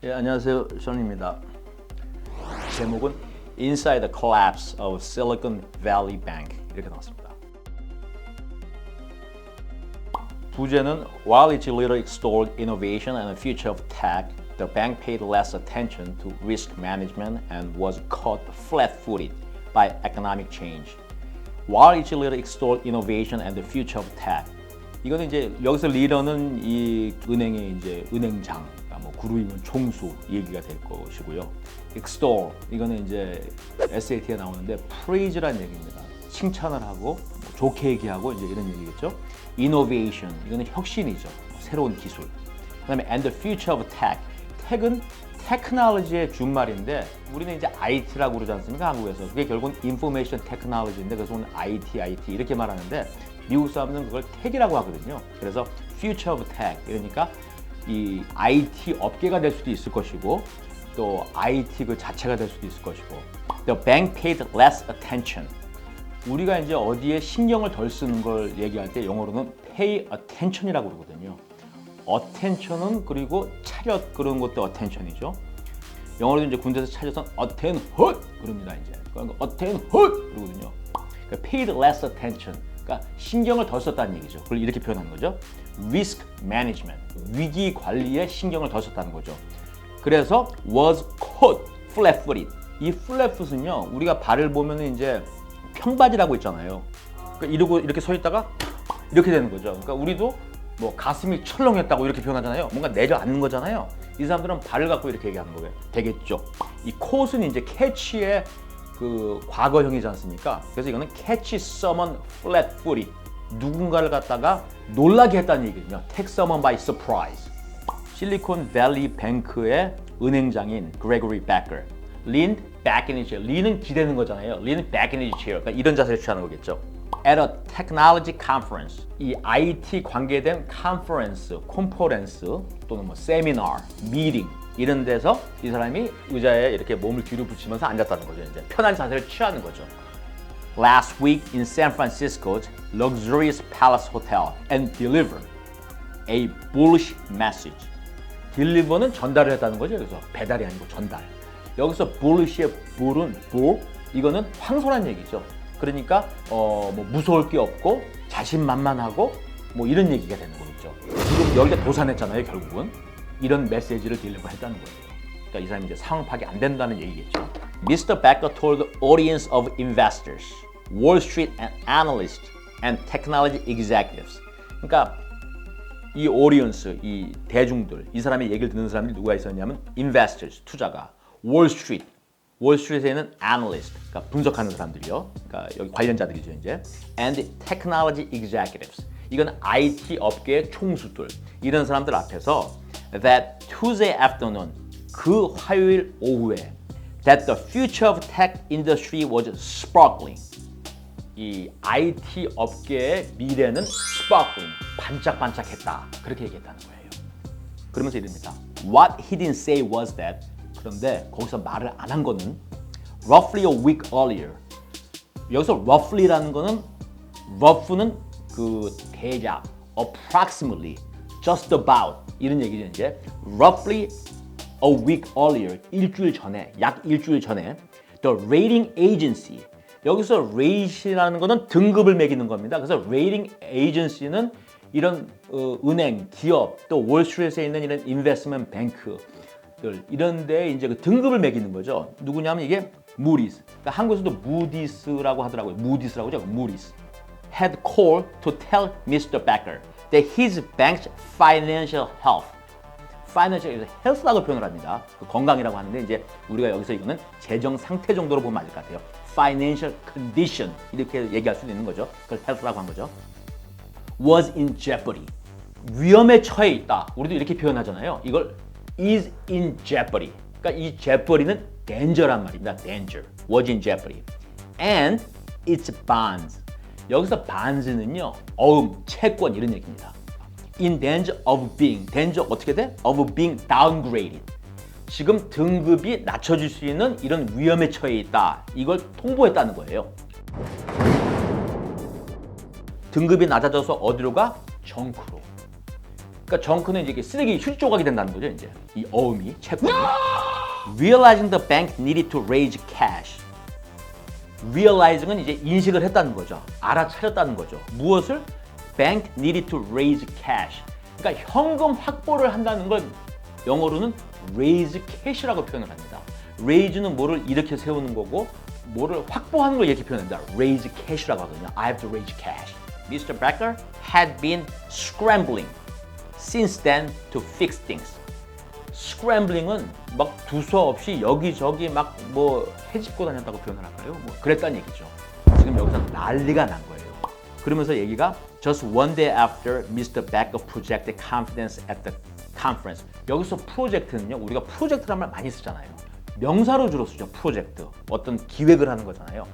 예, 안녕하세요. 션입니다. 제목은 Inside the Collapse of Silicon Valley Bank 이렇게 나왔습니다. 부제는 While it later extolled innovation and the future of tech, the bank paid less attention to risk management and was caught flat-footed by economic change. While it later extolled innovation and the future of tech, 이거는 이제 여기서 리더는 이 은행의 이제 은행장, 뭐 그룹이면 총수 얘기가 될 것이고요. extol 이거는 이제 SAT에 나오는데 praise란 얘기입니다. 칭찬을 하고 뭐 좋게 얘기하고 이제 이런 얘기겠죠. innovation 이거는 혁신이죠. 새로운 기술. 그다음에 and the future of tech. tech은 테크놀로지의 준말인데 우리는 이제 IT라고 그러지 않습니까? 한국에서. 그게 결국은 information technology인데 그래서 오늘 IT 이렇게 말하는데 미국 사람들은 그걸 tech이라고 하거든요. 그래서 future of tech 이러니까 이 IT 업계가 될 수도 있을 것이고 또 IT 그 자체가 될 수도 있을 것이고 The bank paid less attention. 우리가 이제 어디에 신경을 덜 쓰는 걸 얘기할 때 영어로는 pay attention이라고 그러거든요. attention은 그리고 차렷 그런 것도 attention이죠. 영어로도 이제 군대에서 차렷은 attend hut 그럽니다 이제. 그러니까 attend hut 그러거든요. 그러니까 paid less attention. 그러니까 신경을 덜 썼다는 얘기죠. 그걸 이렇게 표현하는 거죠. Risk management, 위기 관리에 신경을 더 썼다는 거죠. 그래서 was caught flat-footed. 이 flat-foot은요, 우리가 발을 보면은 이제 평바지라고 있잖아요. 그러니까 이러고 이렇게 서 있다가 이렇게 되는 거죠. 그러니까 우리도 뭐 가슴이 철렁했다고 이렇게 표현하잖아요. 뭔가 내려앉는 거잖아요. 이 사람들은 발을 갖고 이렇게 얘기하는 거예요. 되겠죠. 이 caught는 이제 catch의 그 과거형이지 않습니까? 그래서 이거는 catch someone flat-footed. 누군가를 갖다가 놀라게 했다는 얘기거든요. Take someone by surprise. 실리콘밸리 뱅크의 은행장인 그레고리 베커. leaned back in his chair. lean은 기대는 거잖아요. leaned back in his chair. 그러니까 이런 자세를 취하는 거겠죠. At a technology conference. 이 IT 관계된 컨퍼런스, 콘퍼런스 또는 뭐 세미나, 미팅 이런 데서 이 사람이 의자에 이렇게 몸을 뒤로 붙이면서 앉았다는 거죠. 이제 편한 자세를 취하는 거죠. Last week in San Francisco's luxurious palace hotel and delivered a bullish message. deliver는 전달을 했다는 거죠. 여기서 배달이 아니고 전달. 여기서 bullish의 bull은 bull, 이거는 황홀한 얘기죠. 그러니까 뭐 무서울 게 없고 자신만만하고 뭐 이런 얘기가 되는 거겠죠. 지금 여기가 도산했잖아요. 결국은 이런 메시지를 딜리버 했다는 거예요. 그러니까 이 사람이 이제 상황 파악이 안 된다는 얘기겠죠. Mr. Becker told the audience of investors, Wall Street analysts, and technology executives. 그러니까 이 audience, 이 대중들, 이 사람의 얘기를 듣는 사람들이 누가 있었냐면 investors, 투자가, Wall Street, 월스트리트에 있는 analyst, 그러니까 분석하는 사람들이요. 그러니까 여기 관련자들이죠 이제. And technology executives. 이건 IT 업계의 총수들. 이런 사람들 앞에서 that Tuesday afternoon, 그 화요일 오후에 that the future of tech industry was sparkling. 이 IT 업계의 미래는 sparkling, 반짝반짝했다. 그렇게 얘기했다는 거예요. 그러면서 이릅니다. What he didn't say was that. 그런데 거기서 말을 안 한 거는 roughly a week earlier. 여기서 roughly라는 거는 rough는 그 대략, approximately, just about 이런 얘기죠 이제. roughly a week earlier, 일주일 전에, 약 일주일 전에 the rating agency. 여기서 rate이라는 거는 등급을 매기는 겁니다. 그래서 rating agency는 이런 은행, 기업, 또 월스트리트에 있는 이런 investment 뱅크들 이런 데 이제 그 등급을 매기는 거죠. 누구냐면 이게 무디스. 그러니까 한국에서도 무디스라고 하더라고요. 무디스라고 하죠. 무디스. Had called to tell Mr. Becker that his bank's financial health. financial health라고 표현을 합니다. 그 건강이라고 하는데 이제 우리가 여기서 이거는 재정 상태 정도로 보면 맞을 것 같아요. financial condition 이렇게 얘기할 수도 있는 거죠. 그걸 health라고 한 거죠. was in jeopardy. 위험에 처해 있다. 우리도 이렇게 표현하잖아요. 이걸 is in jeopardy. 그러니까 이 jeopardy는 danger란 말입니다. danger. was in jeopardy. And its bonds. 여기서 bonds는요. 채권 이런 얘기입니다. in danger of being. danger 어떻게 돼? of being downgraded. 지금 등급이 낮춰질 수 있는 이런 위험에 처해 있다. 이걸 통보했다는 거예요. 등급이 낮아져서 어디로 가? 정크로. 그러니까 정크는 이제 쓰레기 힐조각이 된다는 거죠. 이제 이 어음이 채권이. Realizing the bank needed to raise cash. Realizing은 이제 인식을 했다는 거죠. 알아차렸다는 거죠. 무엇을? Bank needed to raise cash. 그러니까 현금 확보를 한다는 걸 영어로는 raise cash라고 표현을 합니다. raise는 뭐를 일으켜 세우는 거고 뭐를 확보하는 걸 이렇게 표현합니다. raise cash라고 하거든요. I have to raise cash. Mr. Becker had been scrambling since then to fix things. scrambling은 막 두서없이 여기저기 막 뭐 헤집고 다녔다고 표현을 할까요? 뭐 그랬다는 얘기죠. 지금 여기서 난리가 난 거예요. 그러면서 얘기가 just one day after Mr. Becker projected confidence at the conference. 여기서 프로젝트는요, 우리가 프로젝트란 말 많이 쓰잖아요. 명사로 주로 쓰죠. 프로젝트. 어떤 기획을 하는 거잖아요.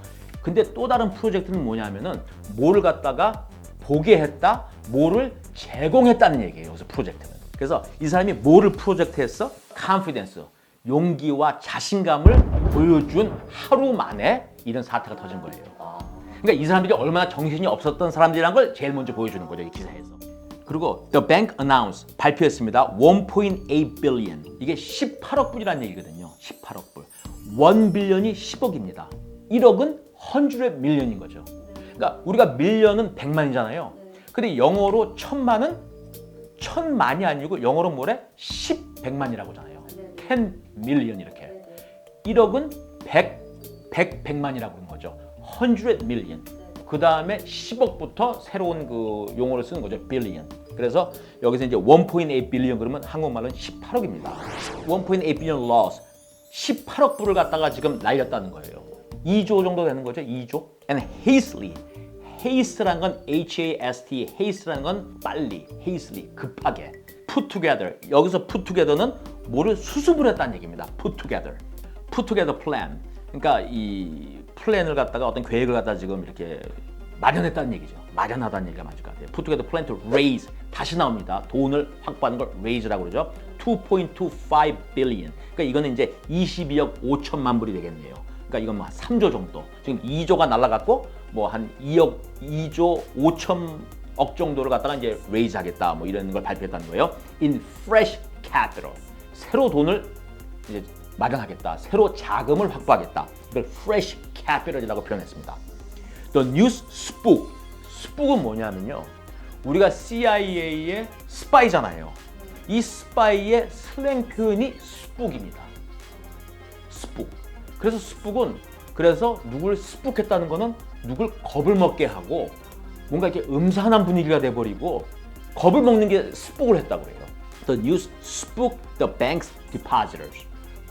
근데 또 다른 프로젝트는 뭐냐면은 뭐를 갖다가 보게 했다, 뭐를 제공했다는 얘기예요. 여기서 프로젝트는. 그래서 이 사람이 뭐를 프로젝트했어? confidence. 용기와 자신감을 보여준 하루 만에 이런 사태가 터진 거예요. 그러니까 이 사람들이 얼마나 정신이 없었던 사람들이란 걸 제일 먼저 보여주는 거죠, 이 기사에서. 그리고 The Bank announced, 발표했습니다. 1.8 billion. 이게 18억 불이라는 얘기거든요. 18억 불. 1 빌리언이 10억입니다. 1억은 100 million인 거죠. 그러니까 우리가 밀리언은 100만이잖아요. 근데 영어로 1000만은 1000만이 아니고 영어로 뭐래? 100만이라고 하잖아요. 10 million 이렇게. 1억은 100만이라고 그런 거죠. 100 million. 그 다음에 10억부터 새로운 그 용어를 쓰는 거죠. billion. 그래서 여기서 이제 1.8 billion 그러면 한국말로는 18억입니다. 1.8 billion loss. 18억 불을 갖다가 지금 날렸다는 거예요. 2조 정도 되는 거죠. 2조. And hastily. haste라는 건 H-A-S-T. haste라는 건 빨리. hastily. 급하게. put together. 여기서 put together는 뭐를 수습을 했다는 얘기입니다. put together. put together plan. 그러니까 이 플랜을 갖다가 어떤 계획을 갖다가 지금 이렇게 마련했다는 얘기죠. 마련하다는 얘기가 맞을 것 같아요. put together plan to raise. 다시 나옵니다. 돈을 확보하는 걸 raise라고 그러죠. 2.25 billion. 그러니까 이거는 이제 22억 5천만 불이 되겠네요. 그러니까 이건 뭐 한 3조 정도. 지금 2조가 날아갔고 뭐 한 2조 5천억 정도를 갖다가 이제 raise 하겠다. 뭐 이런 걸 발표했다는 거예요. In fresh capital. 새로 돈을 이제 마련하겠다. 새로 자금을 확보하겠다. 이걸 fresh capital이라고 표현했습니다. The news spook. spook은 뭐냐면요. 우리가 CIA의 스파이잖아요. 이 스파이의 슬랭 표현이 spook입니다. spook. 그래서 spook은 그래서 누굴 스푸크했다는 거는 누굴 겁을 먹게 하고 뭔가 이렇게 음산한 분위기가 돼버리고 겁을 먹는 게 spook을 했다고 그래요. The news spooked the bank's depositors.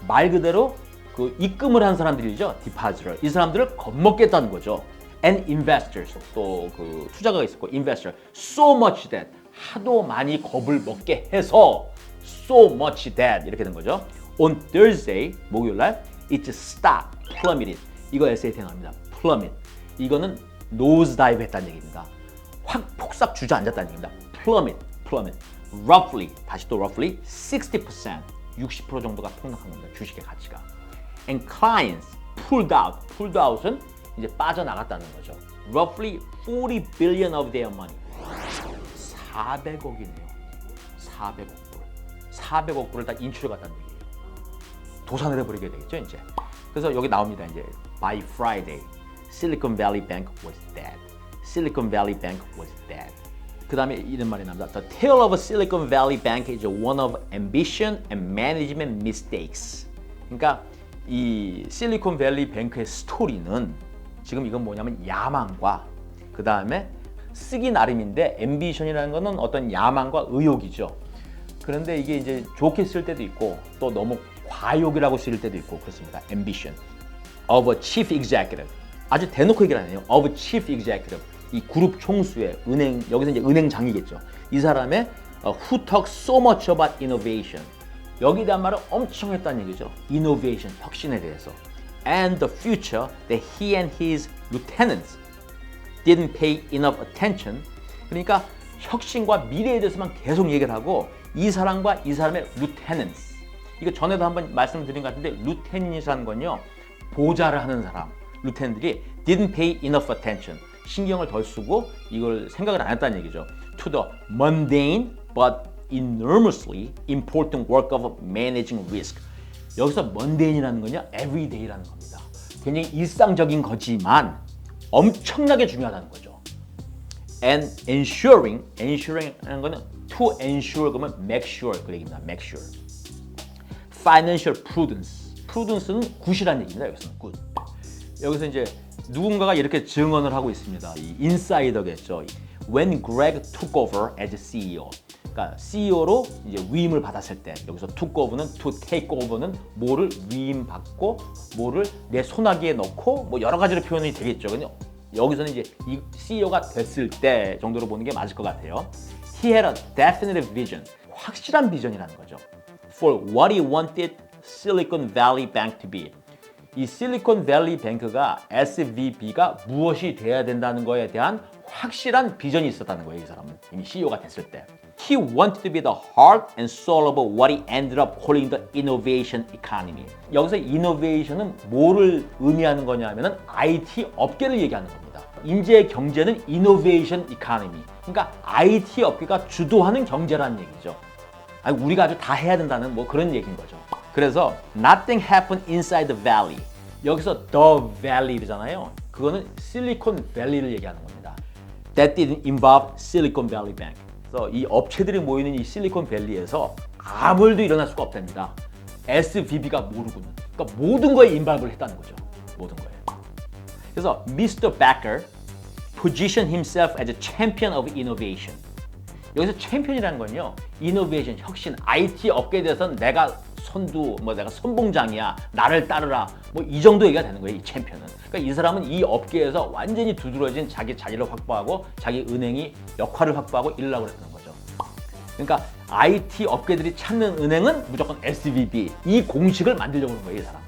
말 그대로 그 입금을 한 사람들이죠. depositor. 이 사람들을 겁먹겠다는 거죠. And investors. 또 그 투자가가 있었고 investor. So much that. 하도 많이 겁을 먹게 해서 so much that 이렇게 된 거죠. On Thursday, 목요일 날 it stopped, plummeted. 이거 SAT 나옵니다. plummet. 이거는 nosedive 했다는 얘기입니다. 확 폭삭 주저앉았다는 얘기입니다. plummet. roughly, 다시 또 roughly 60%, 60% 정도가 폭락한 겁니다. 주식의 가치가. And clients pulled out. pulled out은 이제 빠져나갔다는 거죠. roughly 40 billion of their money. 400억이네요. 400억 불. 400억 불을 다 인출해 갔다는 얘기예요. 도산을 해버리게 되겠죠, 이제. 그래서 여기 나옵니다, 이제. By Friday, Silicon Valley Bank was dead. Silicon Valley Bank was dead. 그 다음에 이런 말이 나옵니다. The tale of Silicon Valley Bank is one of ambition and management mistakes. 그러니까 이 실리콘밸리 뱅크의 스토리는 지금 이건 뭐냐면 야망과 그 다음에 쓰기 나름인데 ambition이라는 거는 어떤 야망과 의욕이죠. 그런데 이게 이제 좋게 쓸 때도 있고 또 너무 과욕이라고 쓸 때도 있고 그렇습니다. ambition of a chief executive. 아주 대놓고 얘기를 안 해요. of a chief executive. 이 그룹 총수의 은행, 여기서 이제 은행장이겠죠. 이 사람의 who talks so much about innovation. 여기에 대한 말을 엄청 했다는 얘기죠. innovation, 혁신에 대해서. And the future that he and his lieutenants didn't pay enough attention. 그러니까 혁신과 미래에 대해서만 계속 얘기를 하고 이 사람과 이 사람의 lieutenants. 이거 전에도 한번 말씀드린 것 같은데 lieutenant이라는 건요. 보좌를 하는 사람. lieutenant들이 didn't pay enough attention. 신경을 덜 쓰고 이걸 생각을 안 했다는 얘기죠. To the mundane but enormously important work of managing risk. 여기서 mundane이라는 건요, everyday라는 겁니다. 굉장히 일상적인 거지만 엄청나게 중요하다는 거죠. And ensuring이라는 거는 to ensure 그러면 make sure 그 얘기입니다. make sure. Financial prudence는 굿이라는 얘기입니다. 여기서는 good. 여기서 이제 누군가가 이렇게 증언을 하고 있습니다. 이 인사이더겠죠. When Greg took over as CEO, 그러니까 CEO로 이제 위임을 받았을 때, 여기서 took over는 to take over는 뭐를 위임받고 뭐를 내 손아귀에 넣고 뭐 여러 가지로 표현이 되겠죠. 근데 여기서는 이제 이 CEO가 됐을 때 정도로 보는 게 맞을 것 같아요. He had a definitive vision, 확실한 비전이라는 거죠. For what he wanted Silicon Valley Bank to be. 이 실리콘밸리 뱅크가 SVB가 무엇이 돼야 된다는 거에 대한 확실한 비전이 있었다는 거예요. 이 사람은 이미 CEO가 됐을 때. He wanted to be the heart and soul of what he ended up calling the innovation economy. 여기서 innovation은 뭐를 의미하는 거냐면은 IT 업계를 얘기하는 겁니다. 인재 경제는 innovation economy. 그러니까 IT 업계가 주도하는 경제라는 얘기죠. 아니, 우리가 아주 다 해야 된다는 뭐 그런 얘기인 거죠. 그래서 nothing happened inside the valley. 여기서 the valley잖아요. 그거는 실리콘밸리를 얘기하는 겁니다. That didn't involve Silicon Valley Bank. 그래서 이 업체들이 모이는 이 실리콘밸리에서 아무 일도 일어날 수가 없답니다. SVB가 모르고는. 그러니까 모든 거에 인발브를 했다는 거죠. 모든 거에. 그래서 Mr. Becker positioned himself as a champion of innovation. 여기서 챔피언이라는 건요, 이노베이션, 혁신, IT 업계에 대해서는 내가 선두, 뭐 내가 선봉장이야, 나를 따르라, 뭐 이 정도 얘기가 되는 거예요, 이 챔피언은. 그러니까 이 사람은 이 업계에서 완전히 두드러진 자기 자리를 확보하고 자기 은행이 역할을 확보하고 이러려고 했던 거죠. 그러니까 IT 업계들이 찾는 은행은 무조건 SVB, 이 공식을 만들려고 하는 거예요, 이 사람.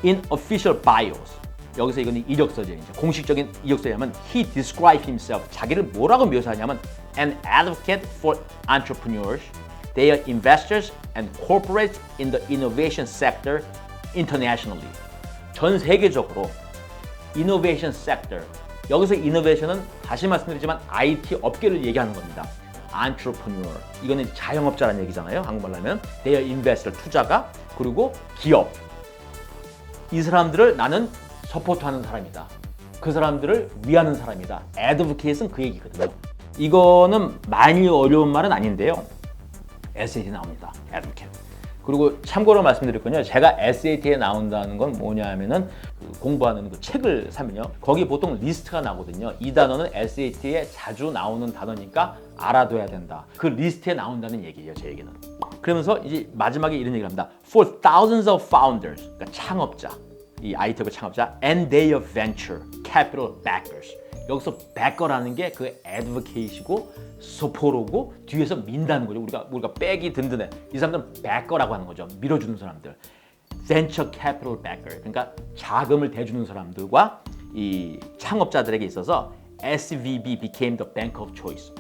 In official bios. 여기서 이거는 이력서죠. 이제 공식적인 이력서냐면 he described himself. 자기를 뭐라고 묘사하냐면 an advocate for entrepreneurs, their investors and corporates in the innovation sector internationally. 전 세계적으로 innovation sector. 여기서 innovation은 다시 말씀드리지만 IT 업계를 얘기하는 겁니다. entrepreneur. 이거는 자영업자라는 얘기잖아요. 한국말로 하면 their investor 투자가 그리고 기업. 이 사람들을 나는 서포트하는 사람이다. 그 사람들을 위하는 사람이다. advocate는 그 얘기거든요. 이거는 많이 어려운 말은 아닌데요. SAT 나옵니다. advocate. 그리고 참고로 말씀드릴 건요. 제가 SAT에 나온다는 건 뭐냐면은 그 공부하는 그 책을 사면요. 거기 보통 리스트가 나오거든요. 이 단어는 SAT에 자주 나오는 단어니까 알아둬야 된다. 그 리스트에 나온다는 얘기예요. 제 얘기는. 그러면서 이제 마지막에 이런 얘기를 합니다. For thousands of founders. 그러니까 창업자. 이 IT업 창업자 and their venture capital backers. 여기서 backer라는 게 그 advocate이고 support고 뒤에서 민다는 거죠. 우리가 백이 든든해. 이 사람들은 backer라고 하는 거죠. 밀어주는 사람들. venture capital backer. 그러니까 자금을 대주는 사람들과 이 창업자들에게 있어서 SVB became the bank of choice.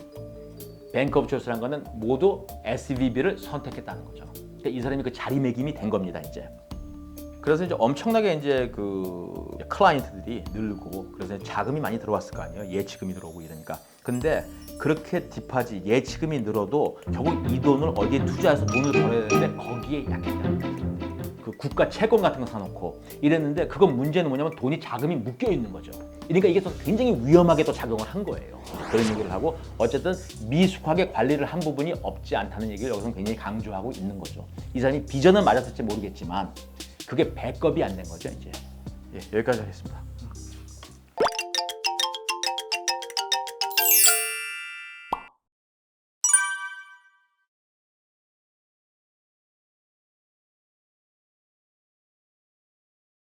bank of choice라는 거는 모두 SVB를 선택했다는 거죠. 그러니까 이 사람이 그 자리매김이 된 겁니다, 이제. 그래서 이제 엄청나게 이제 그 클라이언트들이 늘고 그래서 자금이 많이 들어왔을 거 아니에요. 예치금이 들어오고 이러니까. 근데 그렇게 딥하지 예치금이 늘어도 결국 이 돈을 어디에 투자해서 돈을 벌어야 되는데 거기에 약했다는 거예요. 그 국가 채권 같은 거 사놓고 이랬는데 그건 문제는 뭐냐면 돈이 자금이 묶여 있는 거죠. 그러니까 이게 또 굉장히 위험하게 또 작용을 한 거예요. 그런 얘기를 하고 어쨌든 미숙하게 관리를 한 부분이 없지 않다는 얘기를 여기서 굉장히 강조하고 있는 거죠. 이 사람이 비전은 맞았을지 모르겠지만 그게 백업이 안 된 거죠, 이제. 예, 여기까지 하겠습니다.